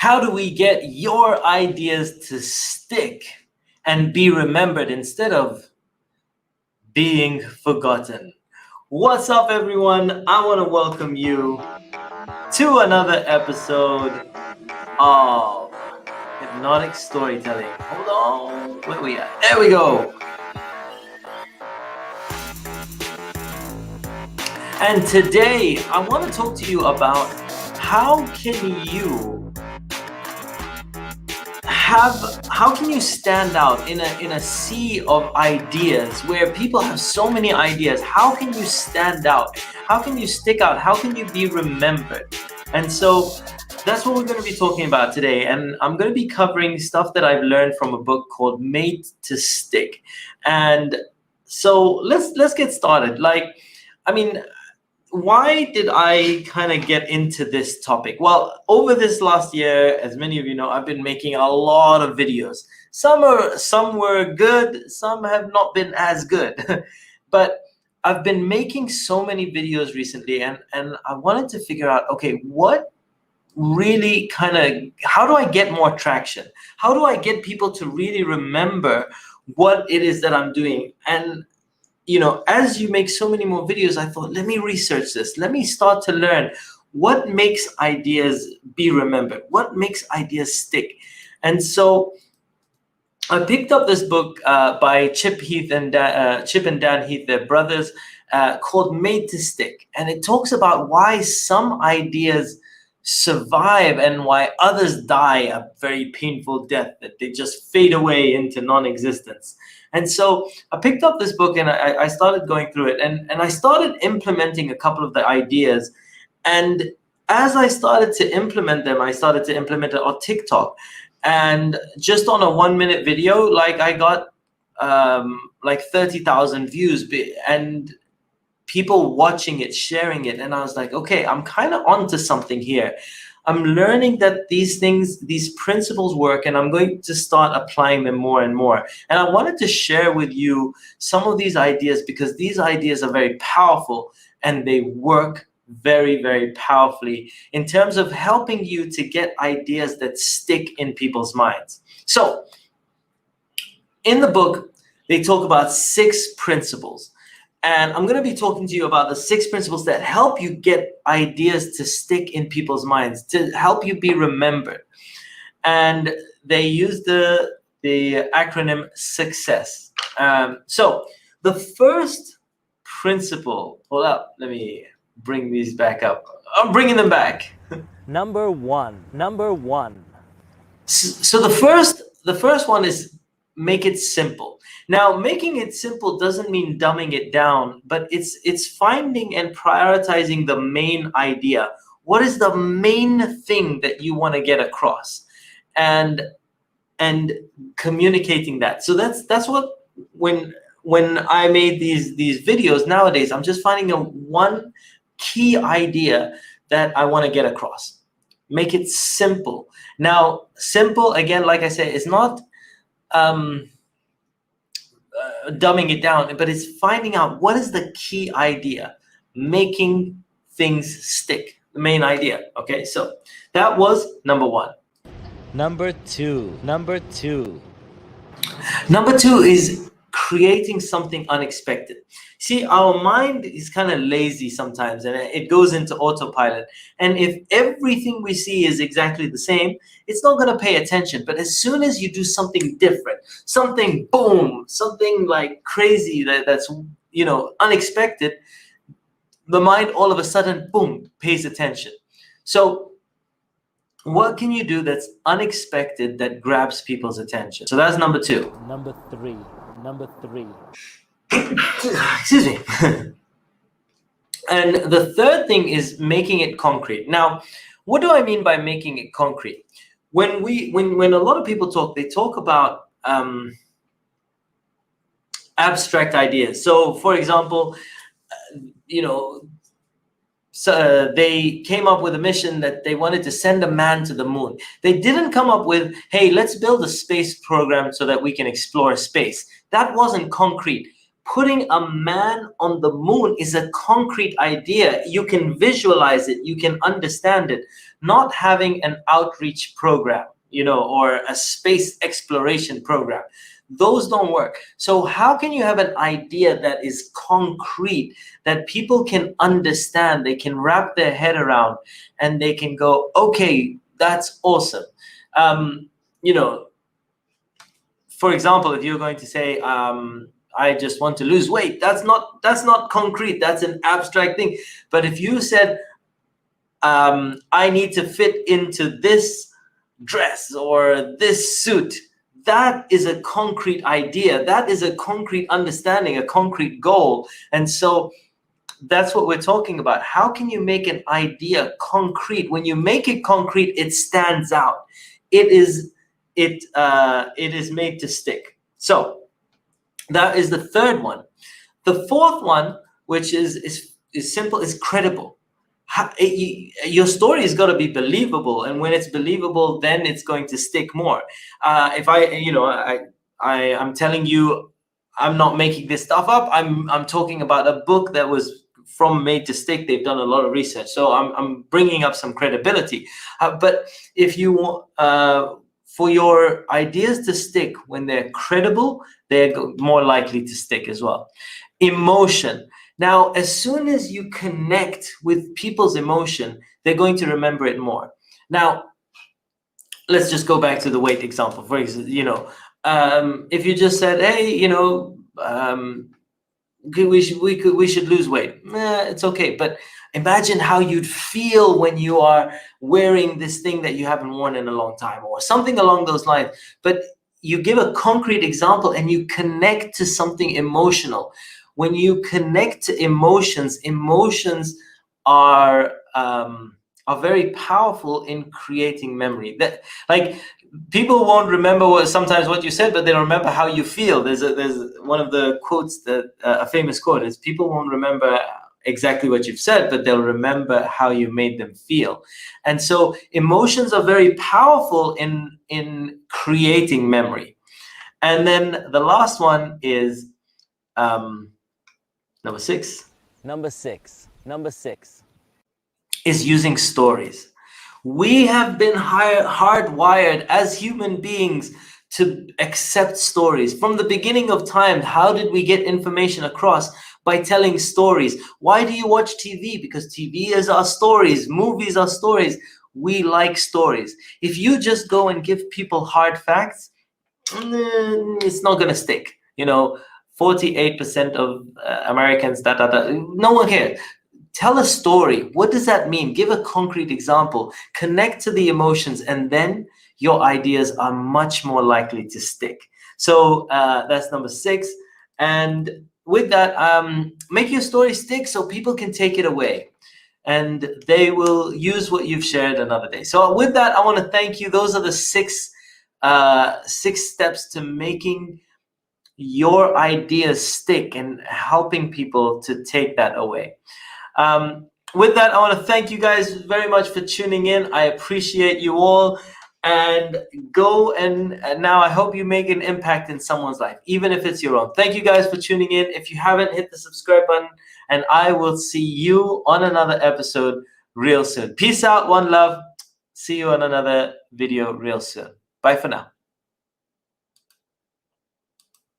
How do we get your ideas to stick and be remembered instead of being forgotten? What's up, everyone? I want to welcome you to another episode of Hypnotic Storytelling. Hold on. Where we at? There we go. And today I want to talk to you about how can you stand out in a sea of ideas where people have so many ideas? How can you stand out? How can you stick out? How can you be remembered? And so that's what we're going to be talking about today. And I'm going to be covering stuff that I've learned from a book called Made to Stick. And so let's get started. Why did I kind of get into this topic? Well, over this last year, as many of you know, I've been making a lot of videos. Some were good, some have not been as good. But I've been making so many videos recently, and I wanted to figure out, okay, what really how do I get more traction? How do I get people to really remember what it is that I'm doing? And as you make so many more videos, I thought, let me research this. Let me start to learn what makes ideas be remembered, what makes ideas stick. And so I picked up this book by Chip and Dan Heath, they're brothers, called Made to Stick. And it talks about why some ideas survive and why others die a very painful death, that they just fade away into non-existence. And so I picked up this book and I started going through it, and I started implementing a couple of the ideas. And as I started to implement them, I started to implement it on TikTok. And just on a 1-minute video, I got 30,000 views and people watching it, sharing it. And I was like, okay, I'm kind of onto something here. I'm learning that these principles work, and I'm going to start applying them more and more. And I wanted to share with you some of these ideas because these ideas are very powerful and they work very, very powerfully in terms of helping you to get ideas that stick in people's minds. So in the book, they talk about 6 principles. And I'm going to be talking to you about the 6 principles that help you get ideas to stick in people's minds, to help you be remembered. And they use the acronym SUCCESS. So the first principle, hold up, let me bring these back up. I'm bringing them back. Number one. So the first one is make it simple. Now, making it simple doesn't mean dumbing it down, but it's finding and prioritizing the main idea. What is the main thing that you want to get across, and communicating that. So that's what when I made these videos nowadays, I'm just finding one key idea that I want to get across. Make it simple. Now, simple, again, like I said, is not dumbing it down, but it's finding out what is the key idea, making things stick, the main idea. Okay, so that was number 1. Number two is creating something unexpected. See, our mind is kind of lazy sometimes, and it goes into autopilot. And if everything we see is exactly the same, it's not going to pay attention. But as soon as you do something different, something boom, something like crazy that's unexpected, the mind all of a sudden, boom, pays attention. So what can you do that's unexpected that grabs people's attention? So that's number 2. Number three Excuse me. And the third thing is making it concrete. Now, what do I mean by making it concrete? When a lot of people talk, they talk about abstract ideas. So, for example, they came up with a mission that they wanted to send a man to the moon. They didn't come up with, hey, let's build a space program so that we can explore space. That wasn't concrete. Putting a man on the moon is a concrete idea. You can visualize it, you can understand it. Not having an outreach program, or a space exploration program. Those don't work. So how can you have an idea that is concrete, that people can understand, they can wrap their head around, and they can go, okay, that's awesome. You know, for example, if you're going to say, I just want to lose weight, that's not concrete. That's an abstract thing. But if you said, I need to fit into this dress or this suit, that is a concrete idea. That is a concrete understanding, a concrete goal. And so that's what we're talking about. How can you make an idea concrete? When you make it concrete, it stands out. It is made to stick. So that is the third one. The fourth one, which is simple, is credible. Your story has got to be believable, and when it's believable, then it's going to stick more. If I'm telling you, I'm not making this stuff up. I'm talking about a book that was from Made to Stick. They've done a lot of research, so I'm bringing up some credibility. But if you want, for your ideas to stick, when they're credible, they're more likely to stick as well. Emotion. Now, as soon as you connect with people's emotion, they're going to remember it more. Now, let's just go back to the weight example. For example, if you just said, hey, we should lose weight. It's okay. But imagine how you'd feel when you are wearing this thing that you haven't worn in a long time, or something along those lines. But you give a concrete example and you connect to something emotional. When you connect to emotions are very powerful in creating memory. That, like, people won't remember sometimes what you said, but they'll remember how you feel. There's one of the quotes that a famous quote is, people won't remember exactly what you've said, but they'll remember how you made them feel. And so emotions are very powerful in creating memory. And then the last one is number six. Number six Is using stories. We have been hardwired as human beings to accept stories. From the beginning of time, how did we get information across? By telling stories. Why do you watch TV? Because TV is our stories. Movies are stories. We like stories. If you just go and give people hard facts, it's not going to stick. 48% of Americans, no one cares. Tell a story. What does that mean? Give a concrete example. Connect to the emotions, and then your ideas are much more likely to stick. So that's number 6. And with that, make your story stick so people can take it away, and they will use what you've shared another day. So with that, I want to thank you. Those are the six steps to making your ideas stick and helping people to take that away. With that, I want to thank you guys very much for tuning in. I appreciate you all. And go and now I hope you make an impact in someone's life, even if it's your own. Thank you guys for tuning in. If you haven't, hit the subscribe button, and I will see you on another episode real soon. Peace out, one love. See you on another video real soon. Bye for now.